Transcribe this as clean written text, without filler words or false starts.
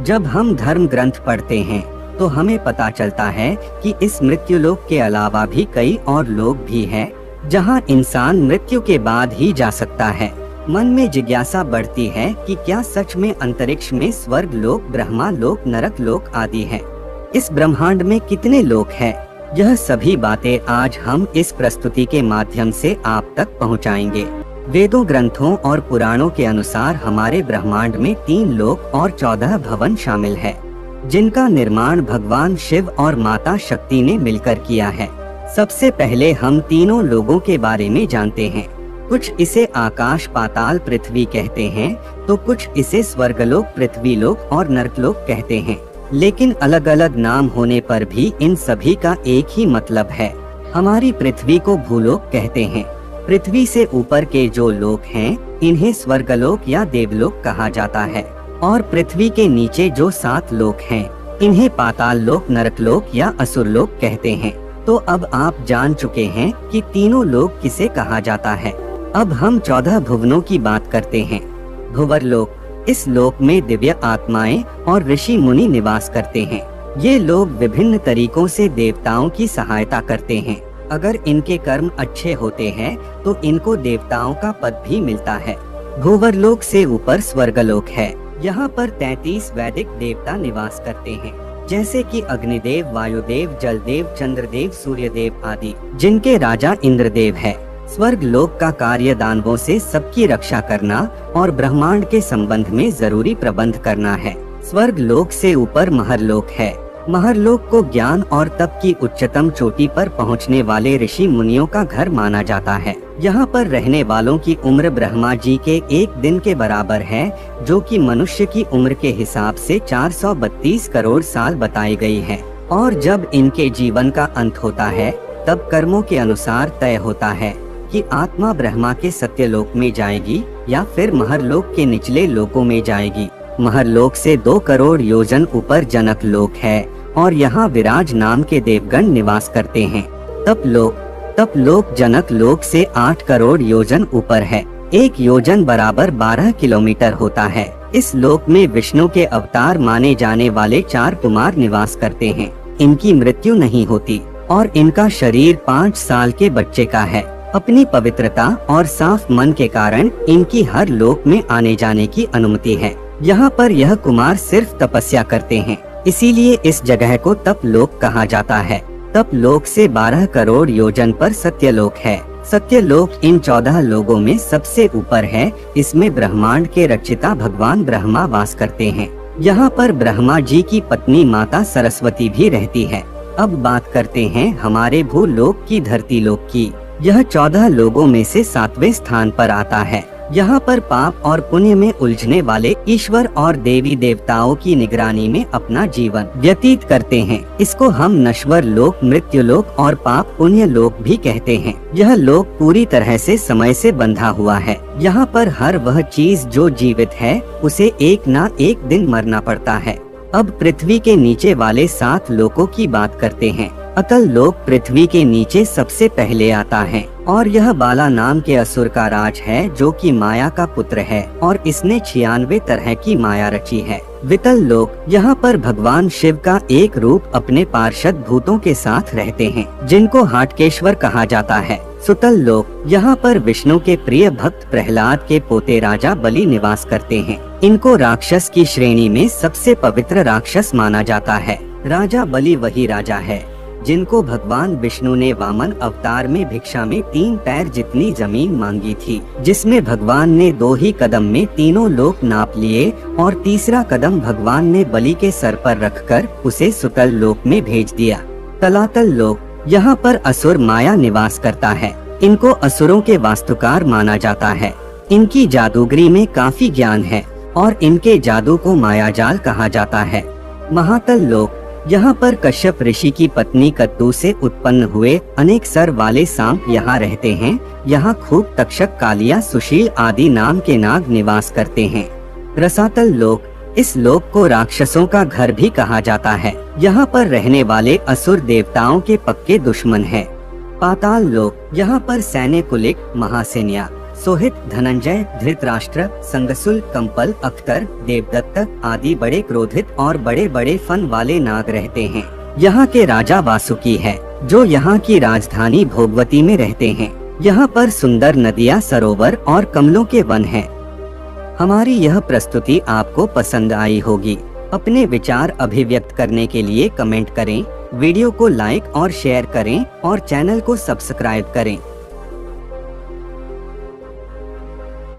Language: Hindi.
जब हम धर्म ग्रंथ पढ़ते हैं तो हमें पता चलता है कि इस मृत्युलोक के अलावा भी कई और लोक भी हैं, जहां इंसान मृत्यु के बाद ही जा सकता है। मन में जिज्ञासा बढ़ती है कि क्या सच में अंतरिक्ष में स्वर्ग लोक, ब्रह्मा लोक, नरक लोक आदि हैं? इस ब्रह्मांड में कितने लोक हैं? यह सभी बातें आज हम इस प्रस्तुति के माध्यम से आप तक पहुंचाएंगे। वेदों, ग्रंथों और पुराणों के अनुसार हमारे ब्रह्मांड में 3 लोक और 14 भवन शामिल है, जिनका निर्माण भगवान शिव और माता शक्ति ने मिलकर किया है। सबसे पहले हम तीनों लोगों के बारे में जानते हैं। कुछ इसे आकाश, पाताल, पृथ्वी कहते हैं, तो कुछ इसे स्वर्गलोक, पृथ्वीलोक और नरकलोक कहते हैं। लेकिन अलग अलग नाम होने पर भी इन सभी का एक ही मतलब है। हमारी पृथ्वी को भूलोक कहते हैं। पृथ्वी से ऊपर के जो लोक हैं, इन्हें स्वर्गलोक या देवलोक कहा जाता है, और पृथ्वी के नीचे जो 7 लोक हैं, इन्हें पाताल लोक, नरकलोक या असुरलोक कहते हैं। तो अब आप जान चुके हैं कि तीनों लोक किसे कहा जाता है। अब हम 14 भुवनों की बात करते हैं। भुवरलोक, इस लोक में दिव्य आत्माएं और ऋषि मुनि निवास करते हैं। ये लोग विभिन्न तरीकों से देवताओं की सहायता करते हैं। अगर इनके कर्म अच्छे होते हैं तो इनको देवताओं का पद भी मिलता है। भूवरलोक से ऊपर स्वर्गलोक है। यहाँ पर 33 वैदिक देवता निवास करते हैं, जैसे कि अग्निदेव, वायुदेव, जलदेव, चंद्रदेव, सूर्यदेव आदि, जिनके राजा इंद्रदेव है। स्वर्ग लोक का कार्य दानवों से सबकी रक्षा करना और ब्रह्मांड के संबंध में जरूरी प्रबंध करना है। स्वर्ग लोक से ऊपर महरलोक है। महरलोक को ज्ञान और तप की उच्चतम चोटी पर पहुंचने वाले ऋषि मुनियों का घर माना जाता है। यहाँ पर रहने वालों की उम्र ब्रह्मा जी के 1 दिन के बराबर है, जो कि मनुष्य की उम्र के हिसाब से 432 करोड़ साल बताई गई है। और जब इनके जीवन का अंत होता है, तब कर्मों के अनुसार तय होता है कि आत्मा ब्रह्मा के सत्यलोक में जाएगी या फिर महरलोक के निचले लोकों में जाएगी। महरलोक से 2 करोड़ योजन ऊपर जनक लोक है, और यहाँ विराज नाम के देवगण निवास करते हैं। तप लोक जनक लोक से 8 करोड़ योजन ऊपर है। 1 योजन बराबर 12 किलोमीटर होता है। इस लोक में विष्णु के अवतार माने जाने वाले 4 कुमार निवास करते हैं। इनकी मृत्यु नहीं होती और इनका शरीर 5 साल के बच्चे का है। अपनी पवित्रता और साफ मन के कारण इनकी हर लोक में आने जाने की अनुमति है। यहाँ पर यह कुमार सिर्फ तपस्या करते हैं, इसीलिए इस जगह को तप लोक कहा जाता है। तप लोक से 12 करोड़ योजन पर सत्यलोक है। सत्यलोक इन 14 लोगों में सबसे ऊपर है। इसमें ब्रह्मांड के रचिता भगवान ब्रह्मा वास करते हैं। यहाँ पर ब्रह्मा जी की पत्नी माता सरस्वती भी रहती है। अब बात करते हैं हमारे भूलोक की, धरती लोक की। यह 14 लोगों में से 7वें स्थान पर आता है। यहाँ पर पाप और पुण्य में उलझने वाले ईश्वर और देवी देवताओं की निगरानी में अपना जीवन व्यतीत करते हैं। इसको हम नश्वर लोक, मृत्यु लोक और पाप पुण्य लोक भी कहते हैं। यह लोक पूरी तरह से समय से बंधा हुआ है। यहाँ पर हर वह चीज जो जीवित है, उसे एक ना एक दिन मरना पड़ता है। अब पृथ्वी के नीचे वाले 7 लोकों की बात करते हैं। अतल लोक पृथ्वी के नीचे सबसे पहले आता है, और यह बाला नाम के असुर का राज है, जो कि माया का पुत्र है, और इसने 96 तरह की माया रची है। वितल लोक, यहाँ पर भगवान शिव का एक रूप अपने पार्षद भूतों के साथ रहते हैं, जिनको हाटकेश्वर कहा जाता है। सुतल लोक, यहाँ पर विष्णु के प्रिय भक्त प्रहलाद के पोते राजा बलि निवास करते हैं। इनको राक्षस की श्रेणी में सबसे पवित्र राक्षस माना जाता है। राजा बलि वही राजा है जिनको भगवान विष्णु ने वामन अवतार में भिक्षा में 3 पैर जितनी जमीन मांगी थी, जिसमें भगवान ने 2 ही कदम में तीनों लोक नाप लिए, और तीसरा कदम भगवान ने बलि के सर पर रखकर उसे सुतल लोक में भेज दिया। तलातल लोक, यहाँ पर असुर माया निवास करता है। इनको असुरों के वास्तुकार माना जाता है। इनकी जादूगरी में काफी ज्ञान है, और इनके जादू को मायाजाल कहा जाता है। महातल लोक, यहाँ पर कश्यप ऋषि की पत्नी कद्दू से उत्पन्न हुए अनेक सर वाले सांप यहाँ रहते हैं। यहाँ खूब, तक्षक, कालिया, सुशील आदि नाम के नाग निवास करते हैं। रसातल लोक, इस लोक को राक्षसों का घर भी कहा जाता है। यहाँ पर रहने वाले असुर देवताओं के पक्के दुश्मन हैं। पाताल लोक, यहाँ पर सैन्य कुलिक, महासेन्या, सोहित, धनंजय, धृतराष्ट्र, संगसुल, कंपल, अख्तर, देवदत्त आदि बड़े क्रोधित और बड़े बड़े फन वाले नाग रहते हैं। यहाँ के राजा वासुकी है, जो यहाँ की राजधानी भोगवती में रहते हैं। यहाँ पर सुंदर नदियाँ, सरोवर और कमलों के वन हैं। हमारी यह प्रस्तुति आपको पसंद आई होगी। अपने विचार अभिव्यक्त करने के लिए कमेंट करें, वीडियो को लाइक और शेयर करें और चैनल को सब्सक्राइब करें।